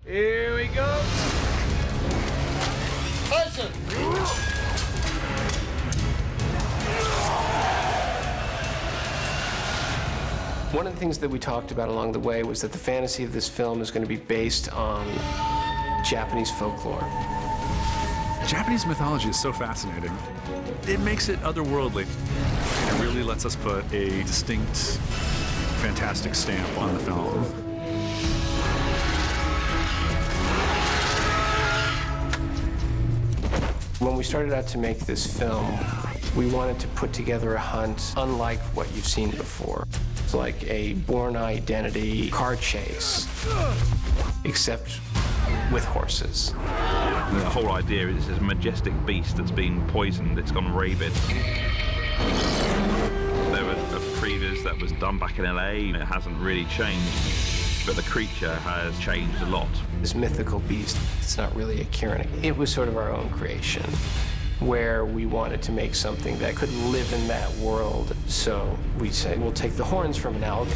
Here we go. Tyson! One of the things that we talked about along the way was that the fantasy of this film is going to be based on Japanese folklore. Japanese mythology is so fascinating. It makes it otherworldly. It really lets us put a distinct, fantastic stamp on the film. When we started out to make this film, we wanted to put together a hunt unlike what you've seen before. It's like a Bourne Identity car chase, except with horses. The whole idea is this majestic beast that's been poisoned, it's gone rabid. There was a previous that was done back in LA, and it hasn't really changed, but the creature has changed a lot. This mythical beast, it's not really a Kirin. It was sort of our own creation, where we wanted to make something that could live in that world. So we said, we'll take the horns from an elk,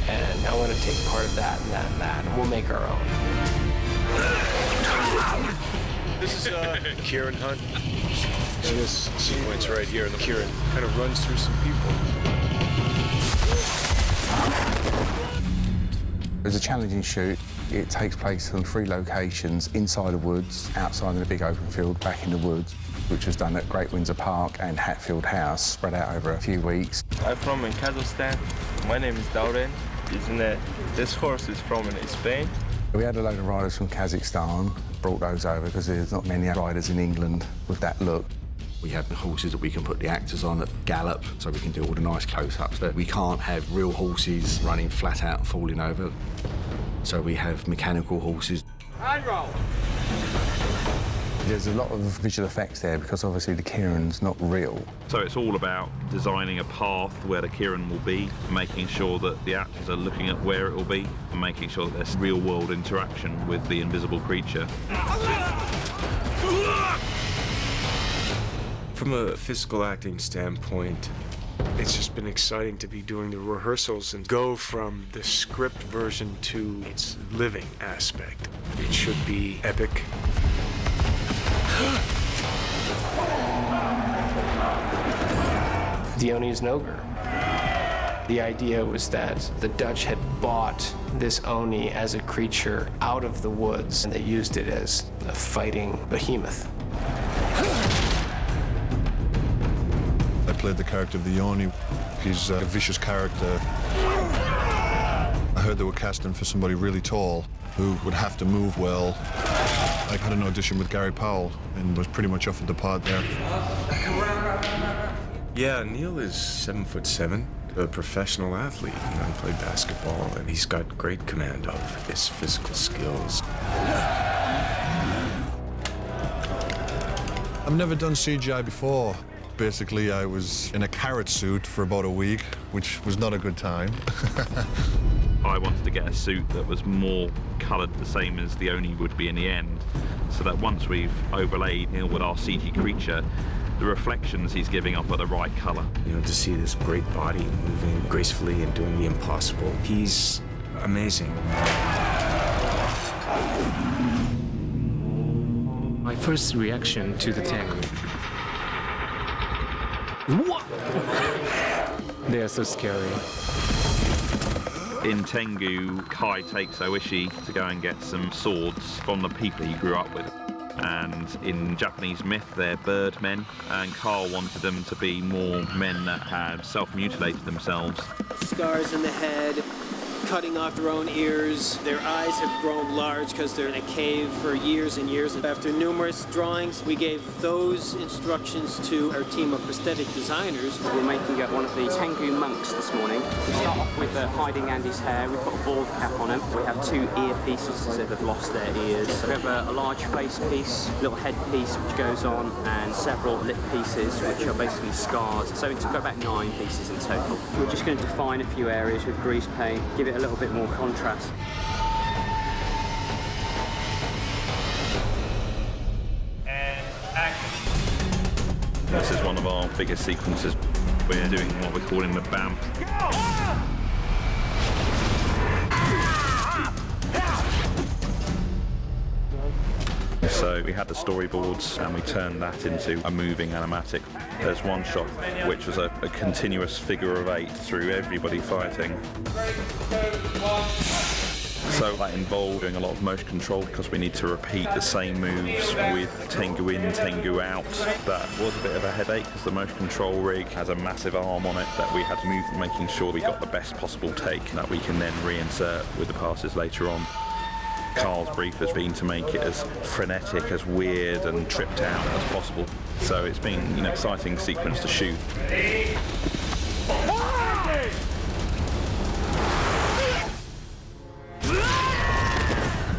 and I want to take part of that and that and that, and we'll make our own. This is a Kirin hunt. In this sequence right here, the Kirin kind of runs through some people. It's a challenging shoot. It takes place on 3 locations: inside the woods, outside in a big open field, back in the woods, which was done at Great Windsor Park and Hatfield House, spread out over a few weeks. I'm from Kazakhstan. My name is Dauren. This horse is from Spain. We had a load of riders from Kazakhstan, brought those over because there's not many riders in England with that look. We have the horses that we can put the actors on that gallop, so we can do all the nice close-ups, but we can't have real horses running flat out and falling over. So we have mechanical horses. Hand roll. There's a lot of visual effects there because obviously the Kirin's not real. So it's all about designing a path where the Kirin will be, making sure that the actors are looking at where it will be, and making sure that there's real-world interaction with the invisible creature. From a physical acting standpoint, it's just been exciting to be doing the rehearsals and go from the script version to its living aspect. It should be epic. The Oni is an ogre. The idea was that the Dutch had bought this Oni as a creature out of the woods, and they used it as a fighting behemoth. I played the character of the Oni. He's a vicious character. I heard they were casting for somebody really tall who would have to move well. I had an audition with Gary Powell and was pretty much offered the part there. Yeah, Neil is 7'7", a professional athlete. You know, he played basketball, and he's got great command of his physical skills. I've never done CGI before. Basically, I was in a carrot suit for about a week, which was not a good time. I wanted to get a suit that was more coloured the same as the Oni would be in the end, so that once we've overlaid Neil with our CG creature, the reflections he's giving off are the right colour. You know, to see this great body moving gracefully and doing the impossible, he's amazing. My first reaction to the tank. What? They are so scary. In Tengu, Kai takes Oishi to go and get some swords from the people he grew up with. And in Japanese myth, they're bird men, and Carl wanted them to be more men that had self-mutilated themselves. Scars in the head, cutting off their own ears. Their eyes have grown large because they're in a cave for years and years. After numerous drawings, we gave those instructions to our team of prosthetic designers. We're making one of the Tengu monks this morning. We start off with hiding Andy's hair. We put a bald cap on him. We have 2 ear pieces so they've lost their ears. We have a large face piece, little head piece which goes on, and several lip pieces which are basically scars. So it's got about 9 pieces in total. We're just going to define a few areas with grease paint, give it a little bit more contrast. And action. This is one of our biggest sequences. We're doing what we're calling the BAMP. So we had the storyboards and we turned that into a moving animatic. There's one shot which was a continuous figure of 8 through everybody fighting. So that involved doing a lot of motion control because we need to repeat the same moves with Tengu in, Tengu out. That was a bit of a headache because the motion control rig has a massive arm on it that we had to move, making sure we got the best possible take that we can then reinsert with the passes later on. Carl's brief has been to make it as frenetic, as weird and tripped out as possible. So it's been an exciting sequence to shoot.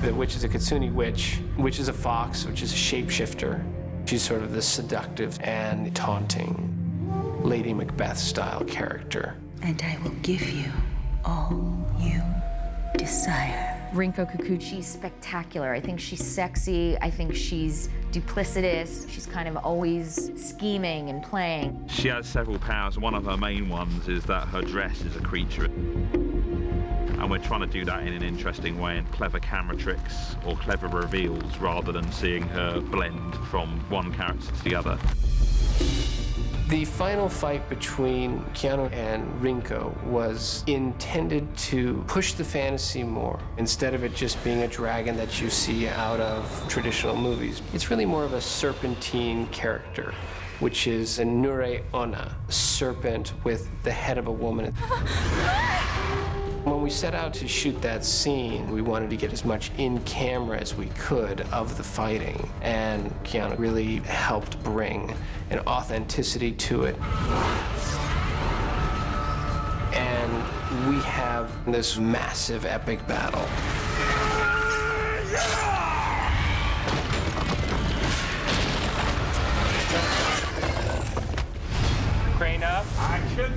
The witch is a Kitsune witch, which is a fox, which is a shapeshifter. She's sort of the seductive and taunting Lady Macbeth-style character. And I will give you all you desire. Rinko Kikuchi's spectacular. I think she's sexy. I think she's duplicitous. She's kind of always scheming and playing. She has several powers. One of her main ones is that her dress is a creature. And we're trying to do that in an interesting way, and clever camera tricks or clever reveals rather than seeing her blend from one character to the other. The final fight between Keanu and Rinko was intended to push the fantasy more. Instead of it just being a dragon that you see out of traditional movies, it's really more of a serpentine character, which is a Nure Onna, a serpent with the head of a woman. When we set out to shoot that scene, we wanted to get as much in camera as we could of the fighting, and Keanu really helped bring an authenticity to it. And we have this massive epic battle. Crane up. Action.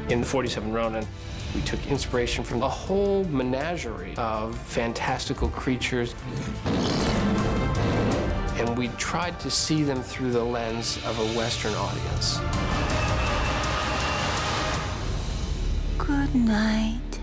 In the 47 Ronin, we took inspiration from a whole menagerie of fantastical creatures, and we tried to see them through the lens of a Western audience. Good night.